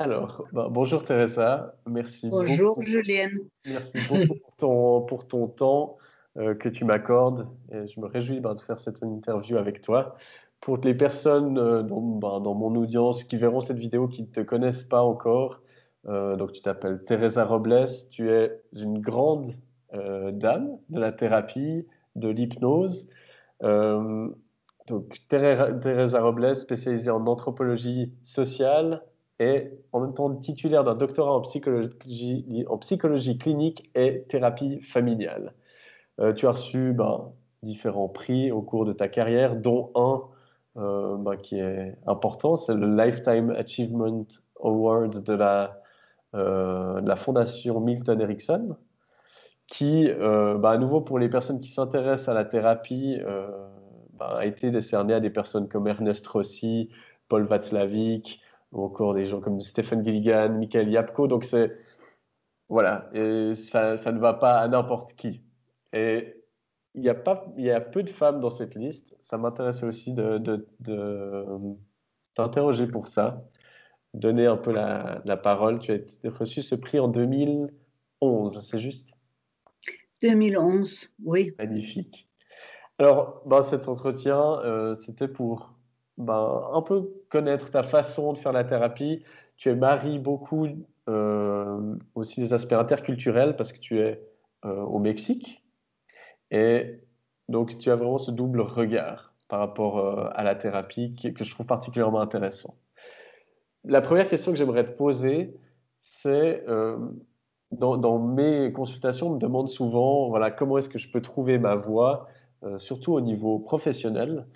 Alors, bonjour Teresa, merci Bonjour beaucoup, Julienne. merci beaucoup pour ton temps que tu m'accordes. Et je me réjouis de faire cette interview avec toi. Pour les personnes dans mon audience qui verront cette vidéo qui ne te connaissent pas encore, donc tu t'appelles Teresa Robles, tu es une grande dame de la thérapie, de l'hypnose. Euh, donc, Teresa Robles, spécialisée en anthropologie sociale et en même temps titulaire d'un doctorat en psychologie clinique et thérapie familiale. Tu as reçu différents prix au cours de ta carrière, dont un qui est important, c'est le Lifetime Achievement Award de la Fondation Milton Erickson, qui, à nouveau pour les personnes qui s'intéressent à la thérapie, a été décerné à des personnes comme Ernest Rossi, Paul Václavic, ou encore des gens comme Stephen Gilligan, Michael Yapko. Donc voilà, et ça ne va pas à n'importe qui. Et il y a peu de femmes dans cette liste. Ça m'intéressait aussi de t'interroger pour ça, donner un peu la parole. Tu as reçu ce prix en 2011, c'est juste? 2011, oui. Magnifique. Alors, cet entretien, c'était pour un peu connaître ta façon de faire la thérapie. Tu maries beaucoup aussi les aspects interculturels parce que tu es au Mexique. Et donc, tu as vraiment ce double regard par rapport à la thérapie que je trouve particulièrement intéressant. La première question que j'aimerais te poser, c'est dans mes consultations, on me demande souvent, voilà, comment est-ce que je peux trouver ma voie, surtout au niveau professionnel.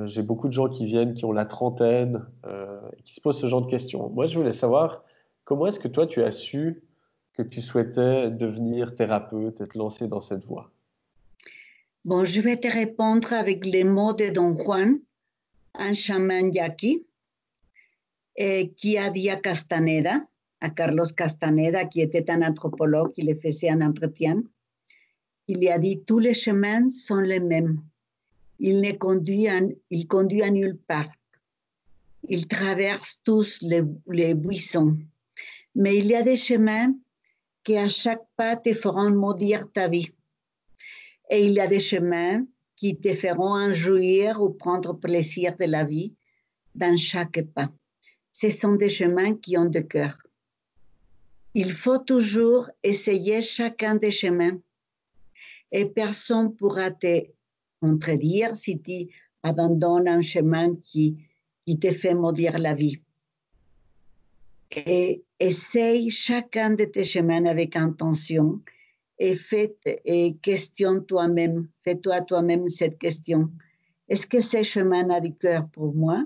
J'ai beaucoup de gens qui viennent, qui ont la trentaine, et qui se posent ce genre de questions. Moi, je voulais savoir, comment est-ce que toi, tu as su que tu souhaitais devenir thérapeute et te lancer dans cette voie? Bon, je vais te répondre avec les mots de Don Juan, un chaman yaqui, qui a dit à Castaneda, à Carlos Castaneda, qui était un anthropologue, qui le faisait un entretien. Il lui a dit, tous les chemins sont les mêmes. Il conduit à nulle part. Ils traversent tous les buissons. Mais il y a des chemins qui à chaque pas te feront maudire ta vie. Et il y a des chemins qui te feront en jouir ou prendre plaisir de la vie dans chaque pas. Ce sont des chemins qui ont de cœur. Il faut toujours essayer chacun des chemins et personne ne pourra te contredire si tu abandonnes un chemin qui te fait maudire la vie. Et essaye chacun de tes chemins avec intention et questionne toi-même, fais-toi toi-même cette question. Est-ce que ce chemin a du cœur pour moi?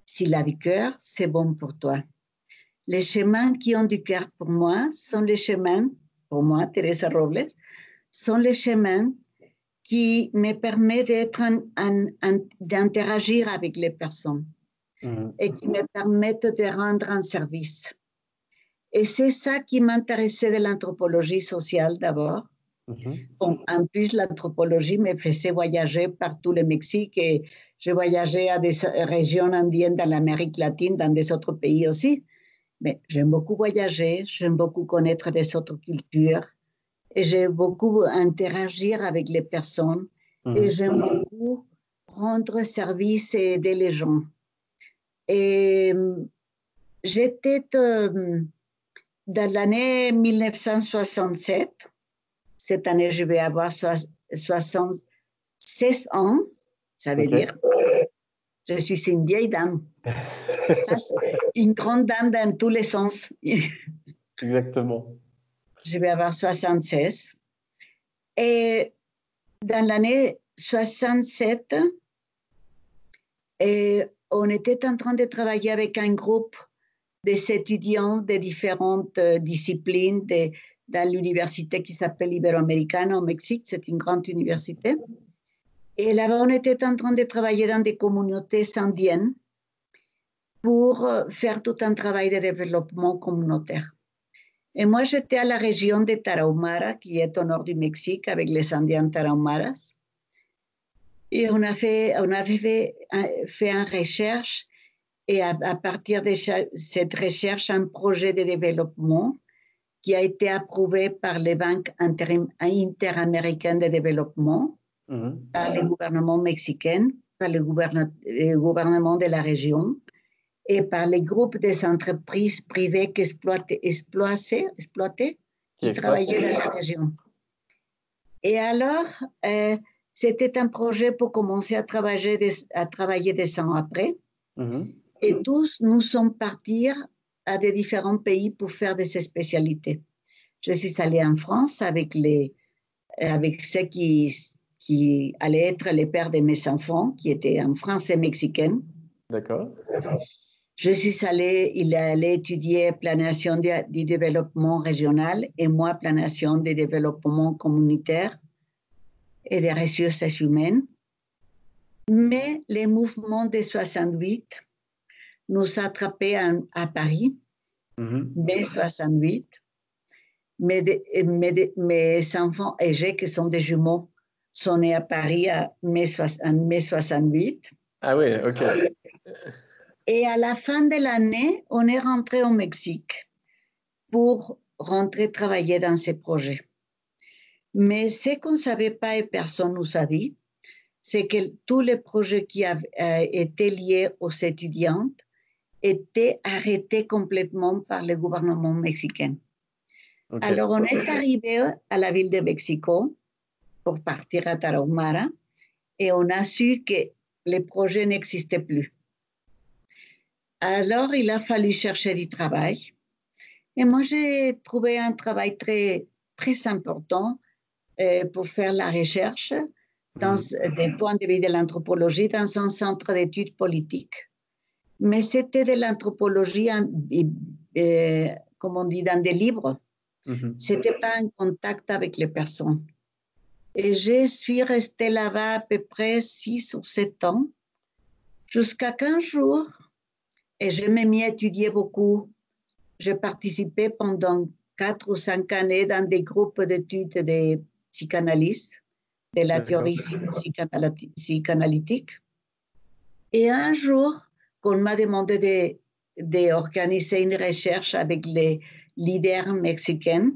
S'il a du cœur, c'est bon pour toi. Les chemins qui ont du cœur pour moi sont les chemins, pour moi, Teresa Robles, sont les chemins qui me permettent d'interagir avec les personnes et qui me permettent de rendre un service. Et c'est ça qui m'intéressait de l'anthropologie sociale d'abord. Bon, en plus, l'anthropologie me faisait voyager partout le Mexique et je voyageais à des régions indiennes dans l'Amérique latine, dans des autres pays aussi. Mais j'aime beaucoup voyager, j'aime beaucoup connaître des autres cultures et j'aime beaucoup interagir avec les personnes et j'aime beaucoup rendre service et aider les gens. Et j'étais dans l'année 1967. Cette année, je vais avoir 76 ans. Ça veut dire je suis une vieille dame. Une grande dame dans tous les sens. Exactement. Je vais avoir 76. Et dans l'année 67, on était en train de travailler avec un groupe des étudiants de différentes disciplines dans l'université qui s'appelle Iberoamericana au Mexique. C'est une grande université. Et là-bas, on était en train de travailler dans des communautés indiennes pour faire tout un travail de développement communautaire. Et moi, j'étais à la région de Tarahumara, qui est au nord du Mexique, avec les Indiens Tarahumaras. Et on avait fait une recherche et à partir de cette recherche, un projet de développement qui a été approuvé par les banques interaméricaines de développement, par le gouvernement mexicain, par le gouvernement de la région et par les groupes des entreprises privées qui travaillaient dans la région. Et alors, c'était un projet pour commencer à travailler 2 ans après. Et tous nous sommes partis à des différents pays pour faire des spécialités. Je suis allée en France avec ceux qui allaient être les pères de mes enfants, qui étaient en français mexicain. D'accord. Il est allé étudier planation du développement régional et moi, planation du développement communautaire et des ressources humaines. Mais les mouvements de 68 nous attrapaient à Paris, mai 68. Mes enfants âgés, qui sont des jumeaux, sont nés à Paris en mai 68. Ah oui, ok. Et à la fin de l'année, on est rentré au Mexique pour rentrer travailler dans ces projets. Mais ce qu'on ne savait pas et personne ne nous a dit, c'est que tous les projets qui étaient liés aux étudiantes étaient arrêtés complètement par le gouvernement mexicain. Okay. Alors, on est arrivé à la ville de Mexico pour partir à Tarahumara et on a su que les projets n'existaient plus. Alors, il a fallu chercher du travail. Et moi, j'ai trouvé un travail très, très important pour faire la recherche des points de vue de l'anthropologie dans un centre d'études politiques. Mais c'était de l'anthropologie, comme on dit, dans des livres. Ce n'était pas en contact avec les personnes. Et je suis restée là-bas à peu près 6 ou 7 ans, jusqu'à 15 jours. Et je m'ai mis à étudier beaucoup. J'ai participé pendant 4 ou 5 années dans des groupes d'études de psychanalystes, de la théorie psychanalytique. Et un jour, qu'on m'a demandé d'organiser une recherche avec les leaders mexicains,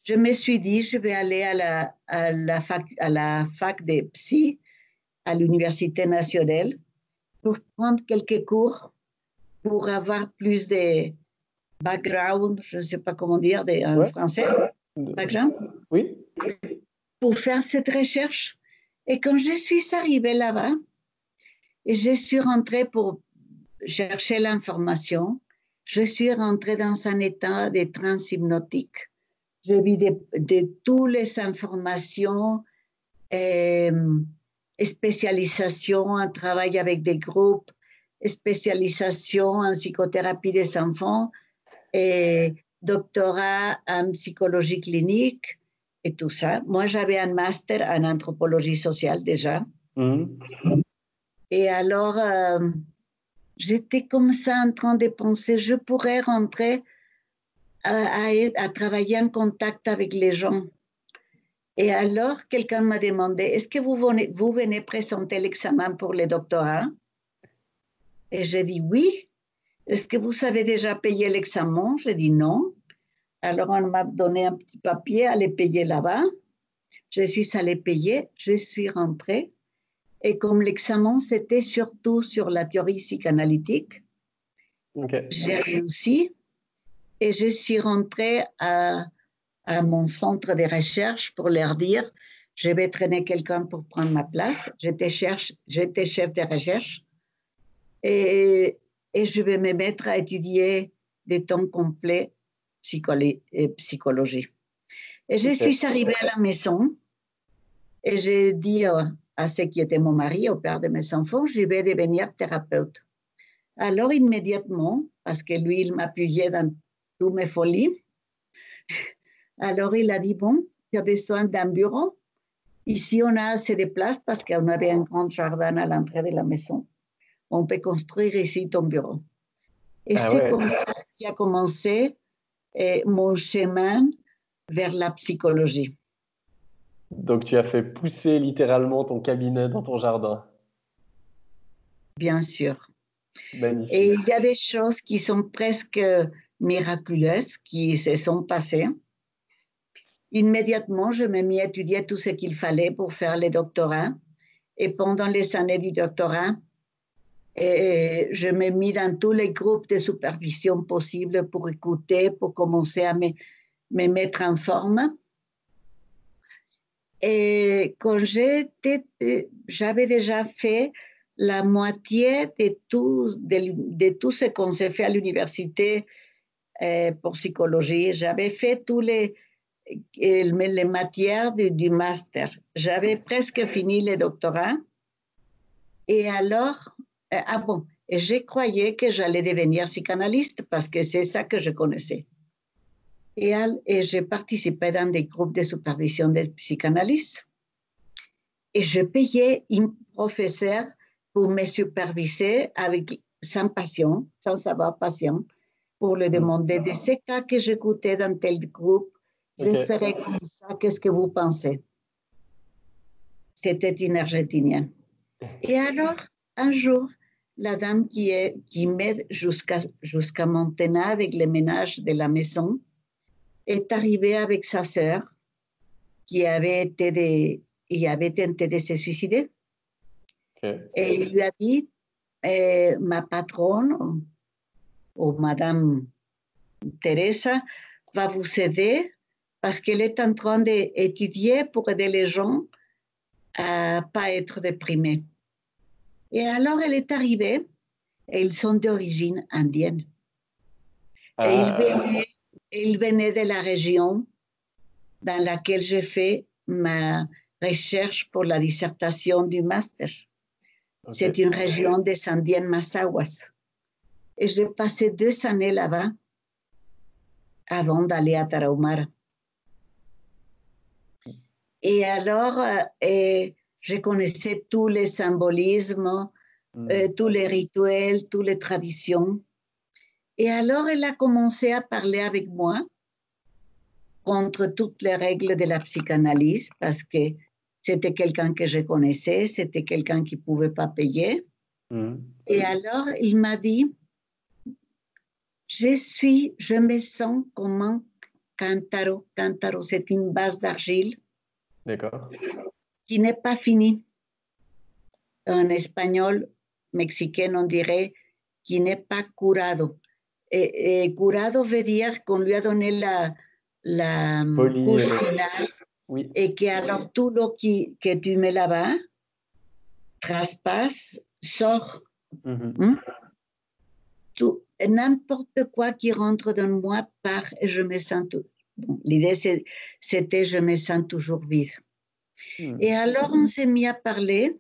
je me suis dit, je vais aller à la fac de psy, à l'Université nationale, pour prendre quelques cours, pour avoir plus de background, je ne sais pas comment dire en français, background, oui, pour faire cette recherche. Et quand je suis arrivée là-bas, et je suis rentrée pour chercher l'information, je suis rentrée dans un état de transe hypnotique. Je vis de toutes les informations, spécialisation en travail avec des groupes, spécialisation en psychothérapie des enfants, et doctorat en psychologie clinique et tout ça. Moi, j'avais un master en anthropologie sociale déjà. Et alors, j'étais comme ça en train de penser, je pourrais rentrer à travailler en contact avec les gens. Et alors, quelqu'un m'a demandé, est-ce que vous venez présenter l'examen pour le doctorat? Et j'ai dit oui. Est-ce que vous savez déjà payer l'examen? J'ai dit non. Alors, on m'a donné un petit papier à les payer là-bas. Je suis allée payer, je suis rentrée. Et comme l'examen, c'était surtout sur la théorie psychanalytique, j'ai réussi. Et je suis rentrée à mon centre de recherche pour leur dire, je vais traîner quelqu'un pour prendre ma place. J'étais chef de recherche. Et je vais me mettre à étudier des temps complets psychologie. Et je suis arrivée à la maison et j'ai dit à ce qui était mon mari, au père de mes enfants, je vais devenir thérapeute. Alors immédiatement, parce que lui, il m'appuyait dans toutes mes folies, alors il a dit, bon, tu as besoin d'un bureau. Ici, on a assez de place parce qu'on avait un grand jardin à l'entrée de la maison. On peut construire ici ton bureau. Et c'est comme ça qu'a commencé mon chemin vers la psychologie. Donc, tu as fait pousser littéralement ton cabinet dans ton jardin. Bien sûr. Magnifique. Et il y a des choses qui sont presque miraculeuses qui se sont passées. Immédiatement, je me mis à étudier tout ce qu'il fallait pour faire le doctorat. Et pendant les années du doctorat, je me mis dans tous les groupes de supervision possibles pour écouter, pour commencer à me mettre en forme. Et quand j'avais déjà fait la moitié de tout ce qu'on s'est fait à l'université pour psychologie. J'avais fait tous les matières du master. J'avais presque fini le doctorat. Et alors, et je croyais que j'allais devenir psychanalyste parce que c'est ça que je connaissais. Et j'ai participé dans des groupes de supervision de psychanalyste. Et je payais un professeur pour me superviser sans passion, sans avoir passion, pour lui demander de ces cas que j'écoutais dans tel groupe, je ferais comme ça, qu'est-ce que vous pensez? C'était une Argentinienne. Et alors, un jour, la dame qui m'aide jusqu'à maintenant avec le ménage de la maison est arrivée avec sa sœur qui avait tenté de se suicider. Et il lui a dit, ma patronne, ou Madame Teresa, va vous aider parce qu'elle est en train d'étudier pour aider les gens à ne pas être déprimés. Et alors, elle est arrivée, et ils sont d'origine indienne. Et ils venaient de la région dans laquelle j'ai fait ma recherche pour la dissertation du master. C'est une région des Indiennes Mazahuas. Et j'ai passé 2 années là-bas avant d'aller à Tarahumara. Et alors, je connaissais tous les symbolismes, tous les rituels, toutes les traditions. Et alors, elle a commencé à parler avec moi contre toutes les règles de la psychanalyse parce que c'était quelqu'un que je connaissais, c'était quelqu'un qui ne pouvait pas payer. Et alors, il m'a dit, je me sens comme un cántaro. Cántaro, c'est une base d'argile. D'accord. Qui n'est pas finie. En espagnol mexicain, on dirait qui n'est pas curado. Curado veut dire qu'on lui a donné la couche finale et que alors tout l'eau que tu mets là-bas traspasse, sort. N'importe quoi qui rentre dans moi part et je me sens tout. Bon, l'idée, c'était je me sens toujours vide. Et alors, on s'est mis à parler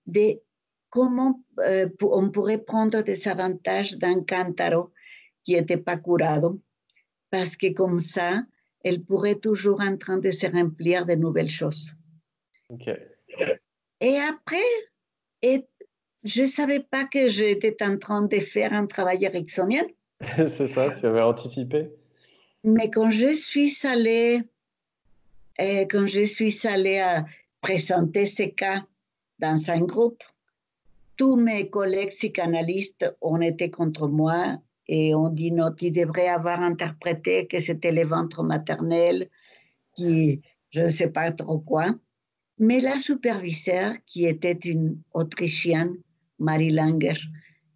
de comment on pourrait prendre des avantages d'un cántaro qui n'était pas curado, parce que comme ça, elle pourrait toujours en train de se remplir de nouvelles choses. Et après, je ne savais pas que j'étais en train de faire un travail ericksonien. C'est ça, tu avais anticipé. Mais quand je suis allée à présenter ces cas dans un groupe, tous mes collègues psychanalystes ont été contre moi et ont dit non, tu devrais avoir interprété que c'était le ventre maternel, qui je ne sais pas trop quoi. Mais la superviseure, qui était une Autrichienne, Marie Langer,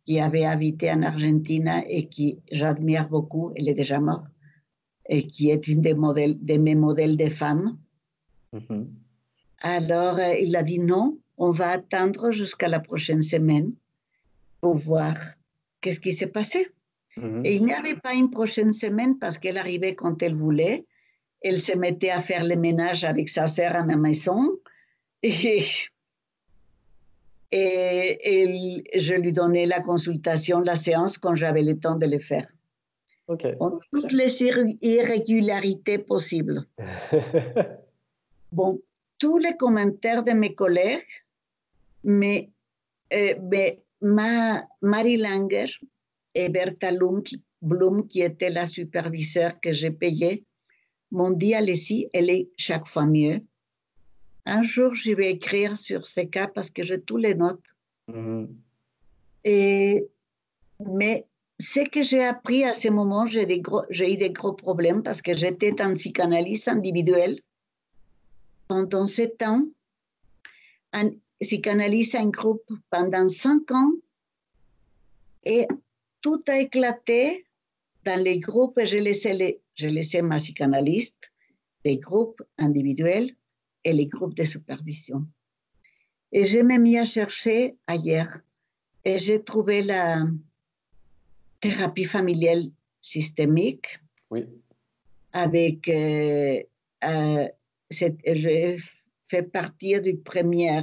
qui avait habité en Argentine et qui j'admire beaucoup, elle est déjà morte, et qui est une de mes modèles de femmes. Alors, il a dit non, on va attendre jusqu'à la prochaine semaine pour voir qu'est-ce qui s'est passé. Et il n'y avait pas une prochaine semaine parce qu'elle arrivait quand elle voulait. Elle se mettait à faire le ménage avec sa sœur à ma maison. Et je lui donnais la consultation, la séance quand j'avais le temps de le faire. Donc, toutes les irrégularités possibles. Bon, tous les commentaires de mes collègues, mais Marie Langer et Bertha Blum, qui était la superviseure que j'ai payée, m'ont dit, allez-y, elle est chaque fois mieux. Un jour, je vais écrire sur ces cas parce que j'ai tous les notes. Mais ce que j'ai appris à ce moment, j'ai eu des gros problèmes parce que j'étais en psychanalyse individuelle pendant 7 ans, en psychanalyse en groupe pendant 5 ans, et tout a éclaté dans les groupes. Et j'ai laissé ma psychanalyste, des groupes individuels et les groupes de supervision. Et je me mis à chercher ailleurs. Et j'ai trouvé la thérapie familiale systémique. Oui. Avec, je fais partie du premier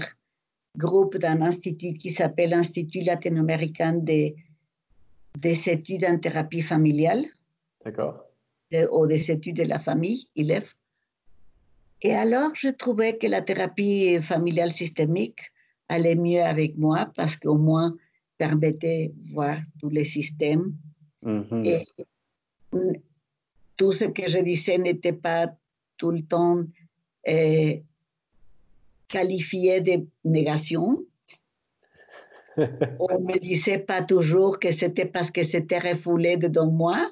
groupe d'un institut qui s'appelle Institut latino-américain des études en thérapie familiale. D'accord. Ou des études de la famille, ILEF. Et alors, je trouvais que la thérapie familiale systémique allait mieux avec moi parce qu'au moins permettait de voir tous les systèmes. Et tout ce que je disais n'était pas tout le temps qualifié de négation. On ne me disait pas toujours que c'était parce que c'était refoulé dedans moi.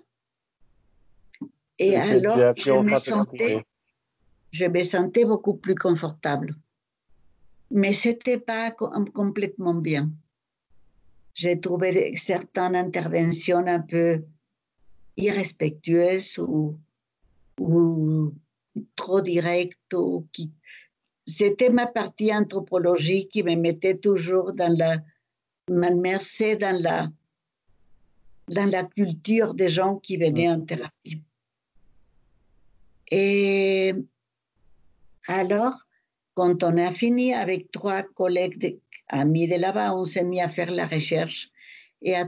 Et alors, je me sentais beaucoup plus confortable. Mais ce n'était pas complètement bien. J'ai trouvé certaines interventions un peu irrespectueuses ou trop directes. C'était ma partie anthropologie qui me mettait toujours m'immersait dans la culture des gens qui venaient en thérapie. Et alors, quand on a fini avec 3 collègues amis de là-bas, on s'est mis à faire la recherche et à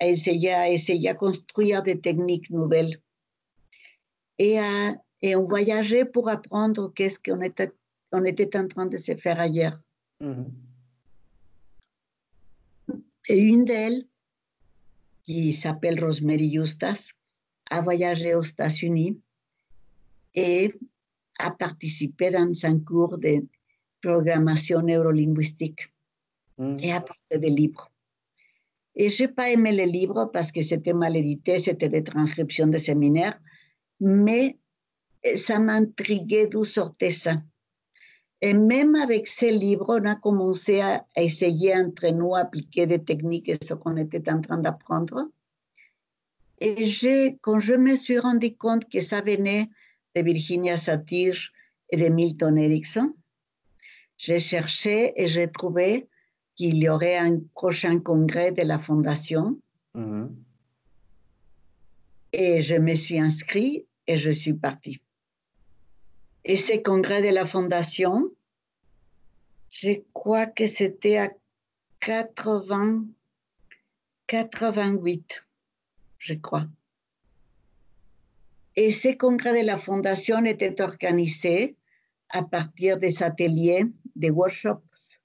essayer à construire des techniques nouvelles. Et on voyageait pour apprendre qu'est-ce qu'on était en train de se faire ailleurs. Et une d'elles, qui s'appelle Rosemary Eustace, a voyagé aux États-Unis et a participé dans un cours de programmation neurolinguistique et a porté des livres. Et je n'ai pas aimé les livres parce que c'était mal édité, c'était des transcriptions de séminaires, mais ça m'intriguait d'où sortait ça. Et même avec ces livres, on a commencé à essayer entre nous à appliquer des techniques et ce qu'on était en train d'apprendre. Et quand je me suis rendu compte que ça venait de Virginia Satir et de Milton Erickson, j'ai cherché et j'ai trouvé qu'il y aurait un prochain congrès de la Fondation. Et je me suis inscrite et je suis partie. Et ce congrès de la Fondation, je crois que c'était à 88, je crois. Et ce congrès de la Fondation était organisé à partir des ateliers, des workshops,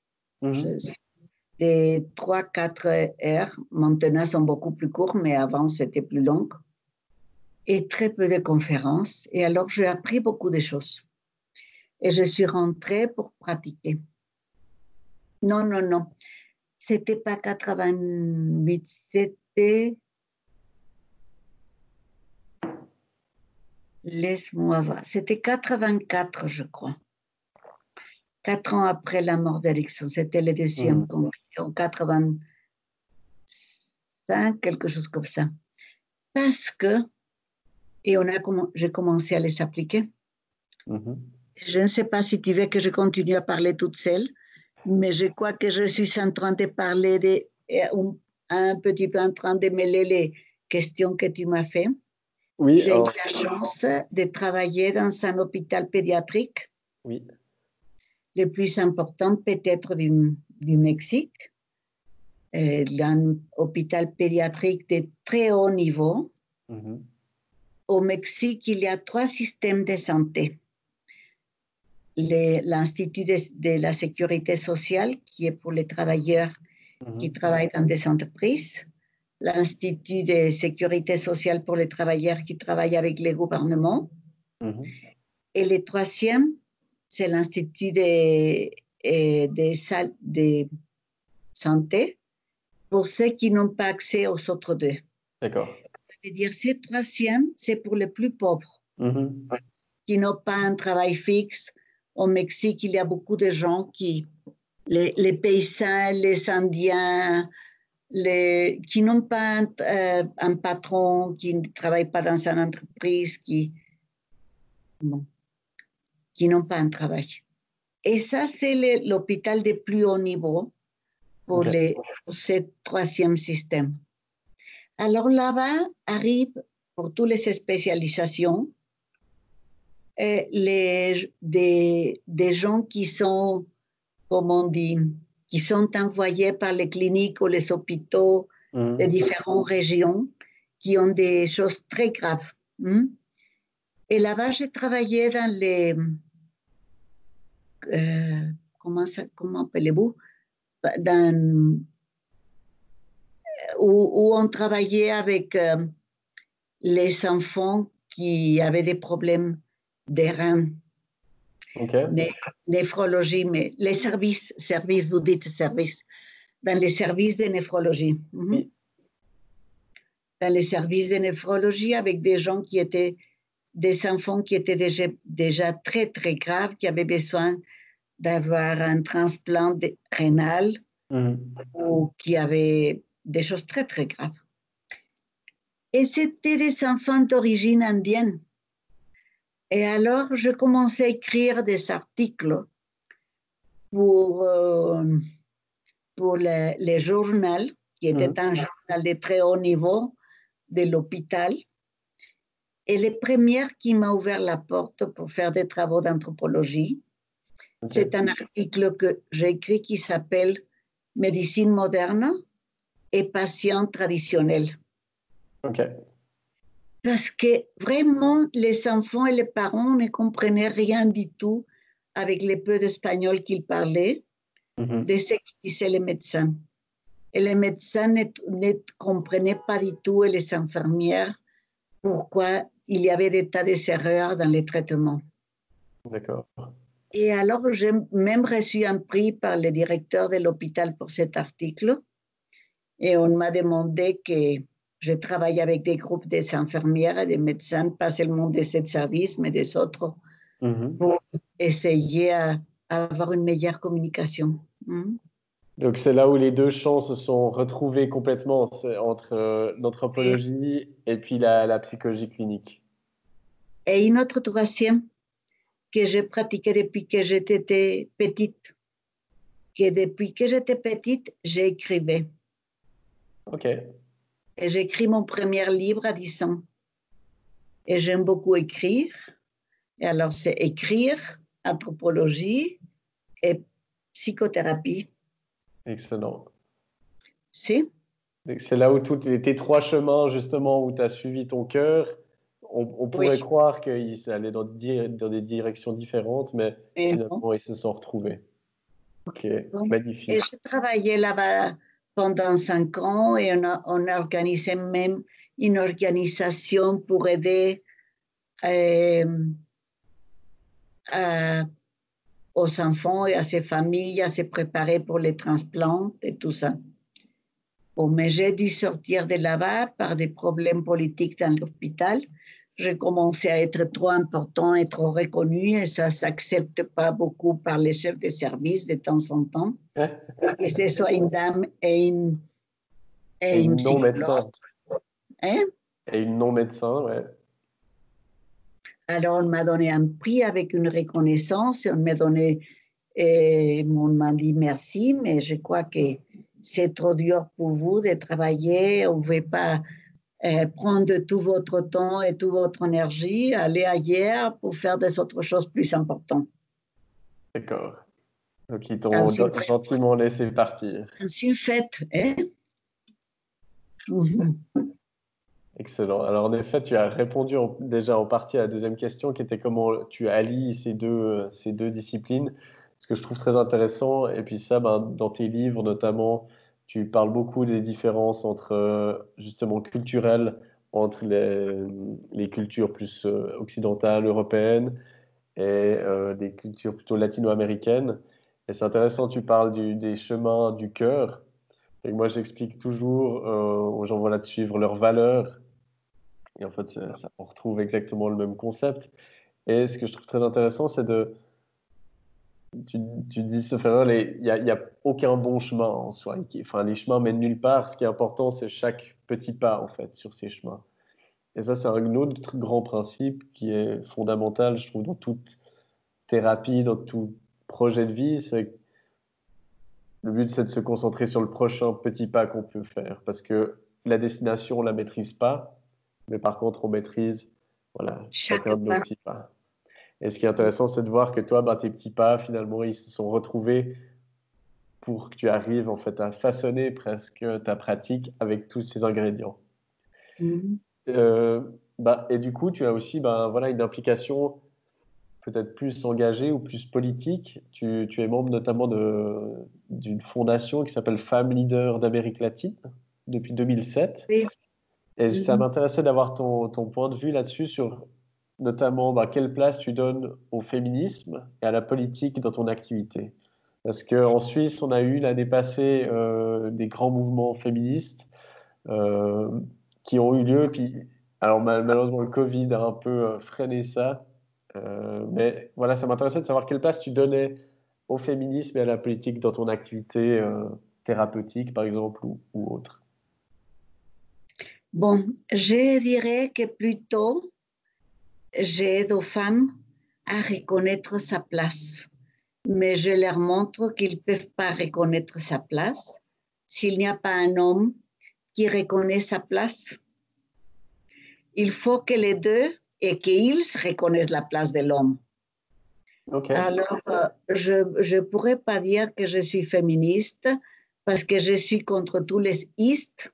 de 3-4 heures. Maintenant, sont beaucoup plus courts, mais avant, c'était plus long. Et très peu de conférences. Et alors, j'ai appris beaucoup de choses. Et je suis rentrée pour pratiquer. Non. C'était pas 88, c'était... Laisse-moi voir. C'était 84, je crois. 4 ans après la mort d'Erickson. C'était le deuxième congrès. En 85, quelque chose comme ça. Parce que... Et j'ai commencé à les appliquer. Je ne sais pas si tu veux que je continue à parler toute seule, mais je crois que je suis en train de parler un petit peu en train de mêler les questions que tu m'as fait. Oui, j'ai eu la chance de travailler dans un hôpital pédiatrique. Oui. Le plus important peut-être du Mexique. Un hôpital pédiatrique de très haut niveau. Au Mexique, il y a 3 systèmes de santé. L'Institut de la sécurité sociale, qui est pour les travailleurs qui travaillent dans des entreprises. L'Institut de sécurité sociale pour les travailleurs qui travaillent avec les gouvernements. Et le 3e, c'est l'Institut de santé pour ceux qui n'ont pas accès aux autres deux. D'accord. Ça veut dire que ce troisième, c'est pour les plus pauvres, qui n'ont pas un travail fixe. Au Mexique, il y a beaucoup de gens qui, les paysans, les Indiens, qui n'ont pas un patron, qui ne travaillent pas dans une entreprise, qui n'ont pas un travail. Et ça, c'est l'hôpital de plus haut niveau pour ce troisième système. Alors là-bas arrivent pour toutes les spécialisations des gens qui sont, comment on dit, qui sont envoyés par les cliniques ou les hôpitaux de différentes régions qui ont des choses très graves. Et là-bas, j'ai travaillé dans les... comment appelez-vous? Où on travaillait avec les enfants qui avaient des problèmes des reins, néphrologie, mais les services, vous dites services, dans les services de néphrologie. Oui. Dans les services de néphrologie avec des gens qui étaient, des enfants qui étaient déjà très, très graves, qui avaient besoin d'avoir un transplant rénal ou qui avaient des choses très, très graves. Et c'était des enfants d'origine indienne. Et alors, je commençais à écrire des articles pour le journal, qui était un journal de très haut niveau de l'hôpital. Et le premier qui m'a ouvert la porte pour faire des travaux d'anthropologie, c'est un article que j'ai écrit qui s'appelle « Médecine moderne et patient traditionnel ». Parce que vraiment, les enfants et les parents ne comprenaient rien du tout avec le peu d'espagnol qu'ils parlaient de ce que disaient les médecins. Et les médecins ne comprenaient pas du tout, et les infirmières, pourquoi il y avait des tas d'erreurs dans les traitements. D'accord. Et alors, j'ai même reçu un prix par le directeur de l'hôpital pour cet article. Et on m'a demandé que je travaille avec des groupes des infirmières et des médecins, pas seulement de ce service, mais des autres, pour essayer à avoir une meilleure communication. Donc, c'est là où les deux champs se sont retrouvés complètement, entre l'anthropologie et puis la psychologie clinique. Et une autre troisième que j'ai pratiquée depuis que j'étais petite, j'écrivais. Et j'ai écrit mon premier livre à 10 ans. Et j'aime beaucoup écrire. Et alors, c'est écrire, anthropologie et psychothérapie. Excellent. C'est là où tes trois chemins, justement, où tu as suivi ton cœur, on pourrait croire qu'ils allaient dans des directions différentes, mais finalement, ils se sont retrouvés. Magnifique. Et j'ai travaillé là-bas pendant 5 ans et on organisait même une organisation pour aider aux enfants et à ces familles à se préparer pour les transplants et tout ça. Bon, mais j'ai dû sortir de là-bas par des problèmes politiques dans l'hôpital. J'ai commencé à être trop important et trop reconnu, et ça ne s'accepte pas beaucoup par les chefs de service de temps en temps. Que ce soit une dame et une non-médecin. Hein? Et une non-médecin, ouais. Alors, on m'a donné un prix avec une reconnaissance, on m'a dit merci, mais je crois que c'est trop dur pour vous de travailler, vous ne pouvez pas prendre tout votre temps et toute votre énergie, aller ailleurs pour faire des autres choses plus importantes. D'accord. Donc, ils t'ont gentiment laissé partir. Ainsi le fait, hein? Excellent. Alors, en effet, tu as répondu déjà en partie à la deuxième question, qui était comment tu allies ces deux disciplines, ce que je trouve très intéressant. Et puis ça, dans tes livres notamment, tu parles beaucoup des différences entre, justement, culturelles, entre les cultures plus occidentales, européennes, et des cultures plutôt latino-américaines. Et c'est intéressant, tu parles des chemins du cœur. Et moi, j'explique toujours aux gens voilà, de suivre leurs valeurs. Et en fait, on retrouve exactement le même concept. Et ce que je trouve très intéressant, c'est de. Tu, tu dis, sauf erreur, il y a aucun bon chemin en soi. Enfin, les chemins mènent nulle part. Ce qui est important, c'est chaque petit pas, en fait, sur ces chemins. Et ça, c'est un autre grand principe qui est fondamental, je trouve, dans toute thérapie, dans tout projet de vie. C'est que le but, c'est de se concentrer sur le prochain petit pas qu'on peut faire. Parce que la destination, on la maîtrise pas. Mais par contre, on maîtrise, voilà, Chaque chacun de nos pas. petits pas. Et ce qui est intéressant, c'est de voir que toi, ben, tes petits pas, finalement, ils se sont retrouvés pour que tu arrives en fait à façonner presque ta pratique avec tous ces ingrédients. Mhm. Euh, bah, et du coup, tu as aussi ben, voilà, une implication peut-être plus engagée ou plus politique. Tu es membre notamment d'une fondation qui s'appelle Femmes Leaders d'Amérique latine depuis 2007. Oui. Et ça Mhm. m'intéressait d'avoir ton point de vue là-dessus sur notamment bah, quelle place tu donnes au féminisme et à la politique dans ton activité. Parce qu'en Suisse, on a eu l'année passée des grands mouvements féministes euh, qui ont eu lieu. Puis, alors malheureusement, le Covid a un peu freiné ça. Mais voilà, ça m'intéressait de savoir quelle place tu donnais au féminisme et à la politique dans ton activité thérapeutique, par exemple, ou autre. Bon, je dirais que plutôt j'aide aux femmes à reconnaître sa place, mais je leur montre qu'ils ne peuvent pas reconnaître sa place s'il n'y a pas un homme qui reconnaît sa place. Il faut que les deux et qu'ils reconnaissent la place de l'homme. Ok. Alors, je ne pourrais pas dire que je suis féministe parce que je suis contre tous les East,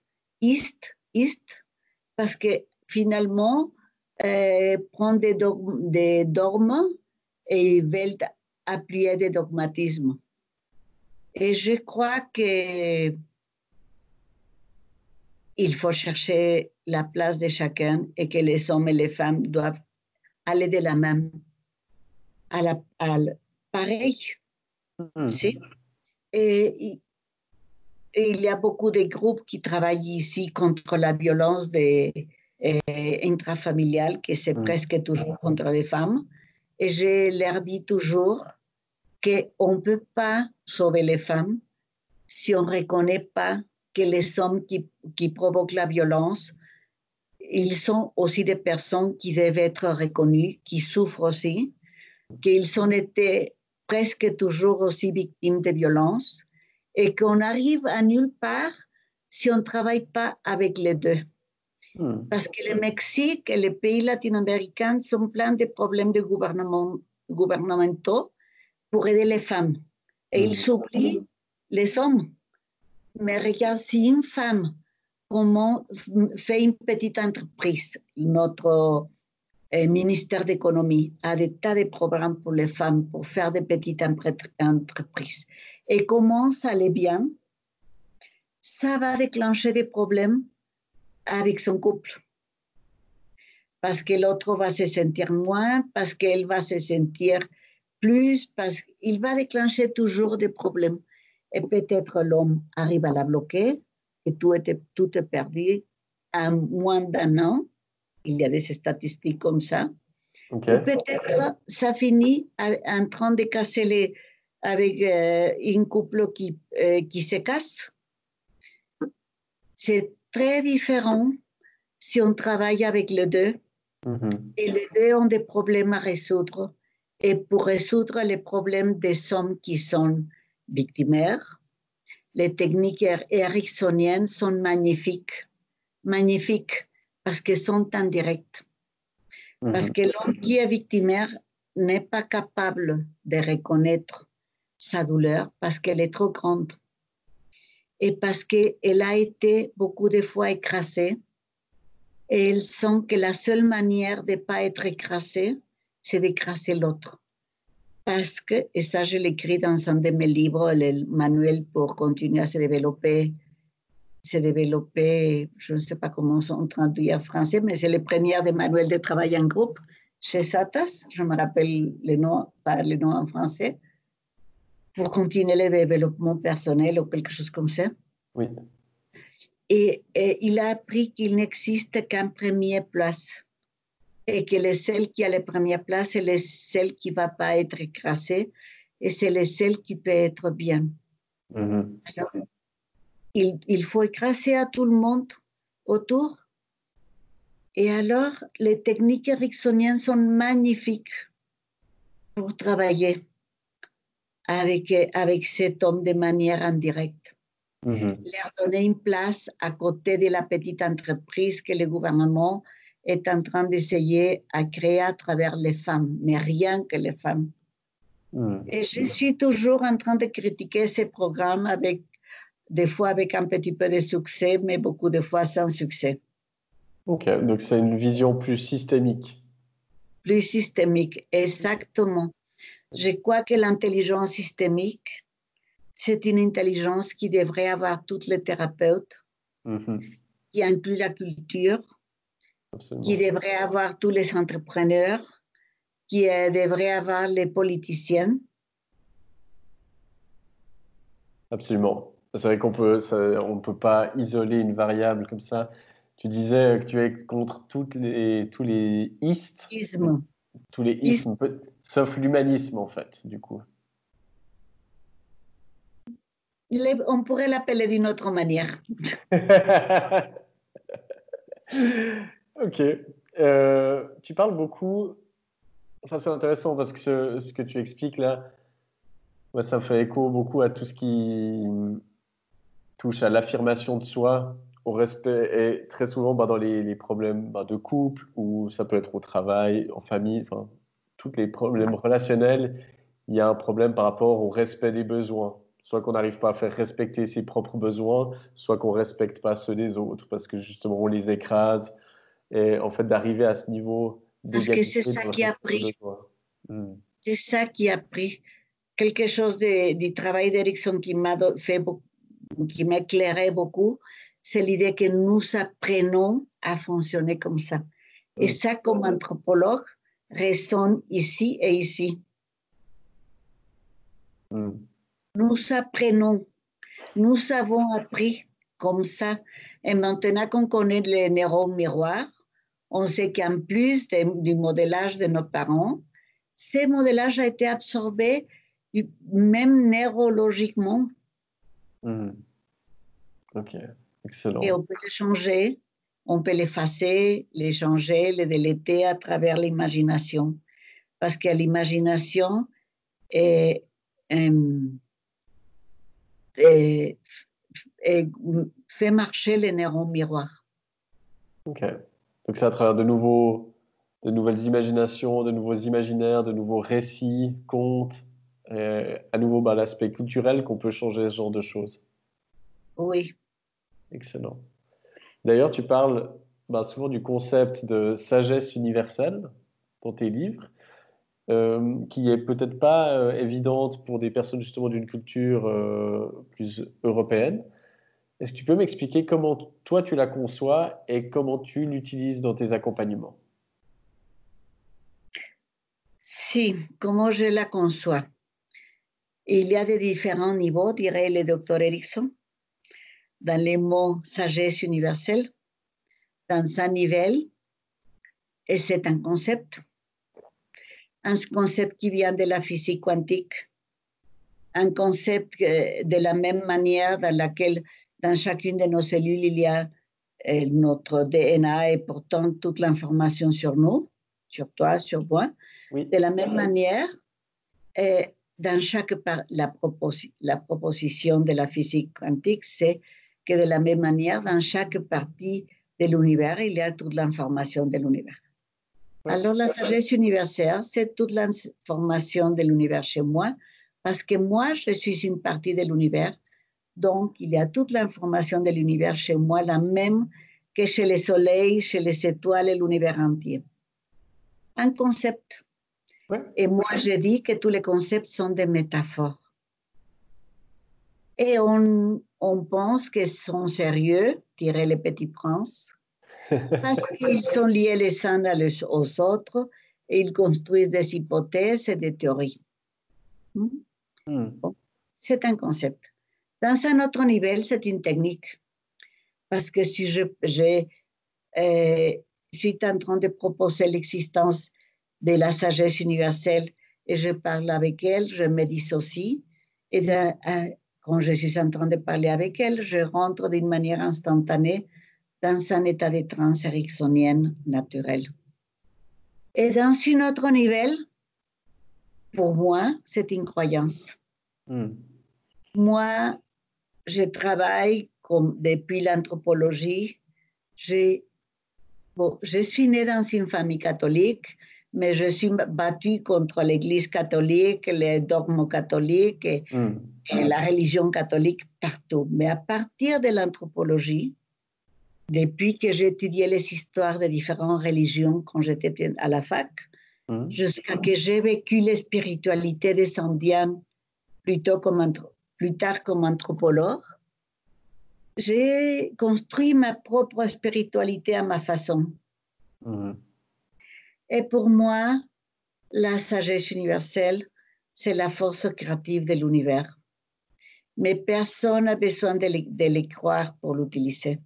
parce que finalement, prendre des dogmes et ils veulent appuyer des dogmatismes. Et je crois que il faut chercher la place de chacun et que les hommes et les femmes doivent aller de la même pareil. Hmm. ¿Sí? Et il y a beaucoup de groupes qui travaillent ici contre la violence intrafamiliale, que c'est Hmm. presque toujours contre les femmes. Et je leur dis toujours qu'on ne peut pas sauver les femmes si on ne reconnaît pas que les hommes qui provoquent la violence, ils sont aussi des personnes qui doivent être reconnues, qui souffrent aussi, qu'ils ont été presque toujours aussi victimes de violences et qu'on arrive à nulle part si on ne travaille pas avec les deux. Hmm. Parce que le Mexique et les pays latino-américains sont pleins de problèmes de gouvernementaux pour aider les femmes. Et Hmm. ils oublient les hommes. Mais regarde, si une femme comment fait une petite entreprise, notre ministère d'économie a des tas de programmes pour les femmes pour faire des petites entreprises et commence à aller bien, ça va déclencher des problèmes avec son couple. Parce que l'autre va se sentir moins, parce qu'elle va se sentir plus, parce qu'il va déclencher toujours des problèmes. Et peut-être l'homme arrive à la bloquer et tout est perdu en moins d'un an. Il y a des statistiques comme ça. Ok. Ou peut-être ça finit en train de casser avec un couple qui se casse. C'est très différent si on travaille avec les deux Mhm. et les deux ont des problèmes à résoudre. Et pour résoudre les problèmes des hommes qui sont victimaires, les techniques ericksoniennes sont magnifiques parce qu'elles sont en direct. Parce Mhm. que l'homme qui est victimaire n'est pas capable de reconnaître sa douleur parce qu'elle est trop grande et parce qu'elle a été beaucoup de fois écrasée et elle sent que la seule manière de ne pas être écrasée, c'est d'écraser l'autre. Parce que, et ça je l'écris dans un de mes livres, le manuel pour continuer à se développer, je ne sais pas comment on traduit en français, mais c'est le premier des manuels de travail en groupe chez Satas, je me rappelle le nom, pas le nom en français, pour continuer le développement personnel ou quelque chose comme ça. Oui. Et il a appris qu'il n'existe qu'un premier place et que le seul qui a la première place, c'est le seul qui ne va pas être écrasé et c'est le seul qui peut être bien. Mhm. Alors, il faut écraser à tout le monde autour. Et alors, les techniques ericksoniennes sont magnifiques pour travailler avec cet homme de manière indirecte. Mhm. Leur donner une place à côté de la petite entreprise que le gouvernement est en train d'essayer à créer à travers les femmes, mais rien que les femmes. Mhm. Et je suis toujours en train de critiquer ces programmes des fois avec un petit peu de succès, mais beaucoup de fois sans succès. Ok, donc c'est une vision plus systémique. Plus systémique, exactement. Je crois que l'intelligence systémique, c'est une intelligence qui devrait avoir tous les thérapeutes, Mhm. qui inclut la culture, qui Absolument. devrait avoir tous les entrepreneurs, qui devrait avoir les politiciens. Absolument. C'est vrai on peut pas isoler une variable comme ça. Tu disais que tu es contre tous les istes, Isme. tous les Is- ismes, sauf l'humanisme en fait, du coup. on pourrait l'appeler d'une autre manière. Ok. Tu parles beaucoup. Enfin, c'est intéressant parce que ce que tu expliques là, moi, ça me fait écho beaucoup à tout ce qui touche à l'affirmation de soi, au respect, et très souvent dans les problèmes de couple, ou ça peut être au travail, en famille, enfin, tous les problèmes relationnels, il y a un problème par rapport au respect des besoins. Soit qu'on n'arrive pas à faire respecter ses propres besoins, soit qu'on respecte pas ceux des autres, parce que justement on les écrase. Et en fait, d'arriver à ce niveau Parce que c'est d'égalité ça dans le qui a respect des pris. besoins. Hmm. C'est ça qui a pris. Quelque chose du travail d'Erickson qui m'éclairait beaucoup, c'est l'idée que nous apprenons à fonctionner comme ça. Et Hmm. ça, comme anthropologue, résonne ici et ici. Hmm. Nous apprenons, nous avons appris comme ça. Et maintenant qu'on connaît les neurones miroirs, on sait qu'en plus du modélage de nos parents, ce modélage a été absorbé même neurologiquement. Hmm. Ok, Et excellent. on peut les changer, on peut l'effacer, les changer, les déléter à travers l'imagination. Parce que l'imagination est, est, fait marcher les neurones miroirs. Ok. Donc c'est à travers de nouvelles imaginations, de nouveaux imaginaires, de nouveaux récits, contes, et à nouveau l'aspect culturel qu'on peut changer ce genre de choses. Oui. Excellent. D'ailleurs, tu parles souvent du concept de sagesse universelle dans tes livres, qui est peut-être pas évidente pour des personnes justement d'une culture plus européenne. Est-ce que tu peux m'expliquer comment toi tu la conçois et comment tu l'utilises dans tes accompagnements? Si, comment je la conçois. Il y a de différents niveaux, dirait le docteur Erickson, dans les mots sagesse universelle, dans un niveau, et c'est un concept qui vient de la physique quantique, un concept de la même manière dans laquelle, dans chacune de nos cellules, il y a notre DNA et pourtant toute l'information sur nous, sur toi, sur moi. Oui. De la même manière, dans la proposition de la physique quantique, c'est que de la même manière, dans chaque partie de l'univers, il y a toute l'information de l'univers. Ouais. Alors, la sagesse universelle, c'est toute l'information de l'univers chez moi, parce que moi, je suis une partie de l'univers, donc il y a toute l'information de l'univers chez moi, la même que chez le soleil, chez les étoiles et l'univers entier. Un concept. Ouais. Et moi, je dis que tous les concepts sont des métaphores. Et on pense qu'ils sont sérieux, dirait le Petit Prince, parce qu'ils sont liés les uns aux autres et ils construisent des hypothèses et des théories. Hmm. Bon, c'est un concept. Dans un autre niveau, c'est une technique. Parce que si je suis en train de proposer l'existence de la sagesse universelle et je parle avec elle, je me dissocie. Et quand je suis en train de parler avec elle, je rentre d'une manière instantanée dans un état de transe ericksonienne naturel. Et dans un autre niveau, pour moi, c'est une croyance. Moi, je travaille depuis l'anthropologie. Je suis née dans une famille catholique, mais je suis battue contre l'Église catholique, les dogmes catholiques et la religion catholique partout. Mais à partir de l'anthropologie, depuis que j'ai étudié les histoires des différentes religions quand j'étais à la fac, jusqu'à que j'ai vécu la spiritualité des Indiens plus tard comme anthropologue, j'ai construit ma propre spiritualité à ma façon. Et pour moi, la sagesse universelle, c'est la force créative de l'univers. Mais personne n'a besoin de le croire pour l'utiliser.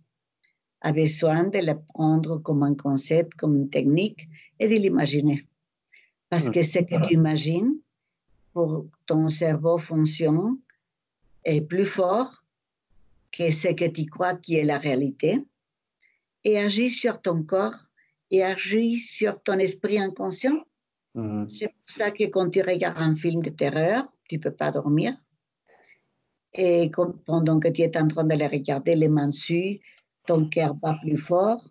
A besoin de le prendre comme un concept, comme une technique et de l'imaginer. Parce que ce que tu imagines, pour ton cerveau fonctionne, est plus fort que ce que tu crois qui est la réalité et agit sur ton corps et agit sur ton esprit inconscient. C'est pour ça que quand tu regardes un film de terreur, tu ne peux pas dormir. Et pendant que tu es en train de le regarder, les mains dessus, ton cœur bat plus fort.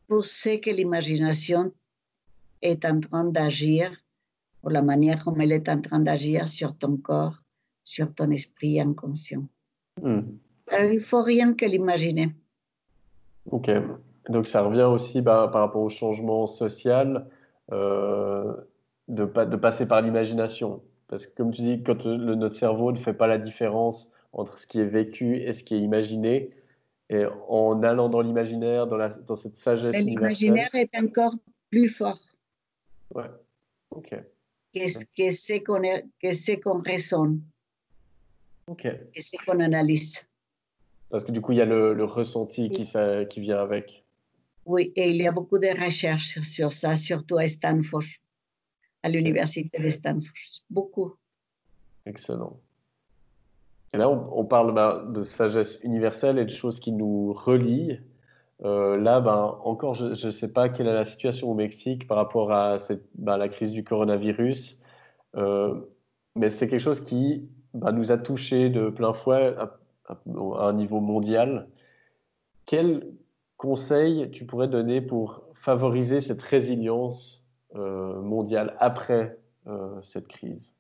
Pour ce que l'imagination est en train d'agir, pour la manière comme elle est en train d'agir sur ton corps, sur ton esprit inconscient. Alors, il ne faut rien que l'imaginer. Ok, donc ça revient aussi par rapport au changement social, de passer par l'imagination. Parce que comme tu dis, quand notre cerveau ne fait pas la différence entre ce qui est vécu et ce qui est imaginé, et en allant dans l'imaginaire, dans cette sagesse universelle. L'imaginaire est encore plus fort Ouais, ok. que ce qu'on raisonne, que ce qu'on analyse. Parce que du coup, il y a le ressenti qui vient avec. Oui, et il y a beaucoup de recherches sur ça, surtout à Stanford, à l'université de Stanford. Beaucoup. Excellent. Et là, on parle de sagesse universelle et de choses qui nous relient. Là, encore, je ne sais pas quelle est la situation au Mexique par rapport à la crise du coronavirus, mais c'est quelque chose qui nous a touchés de plein fouet à un niveau mondial. Quel conseil tu pourrais donner pour favoriser cette résilience mondiale après cette crise?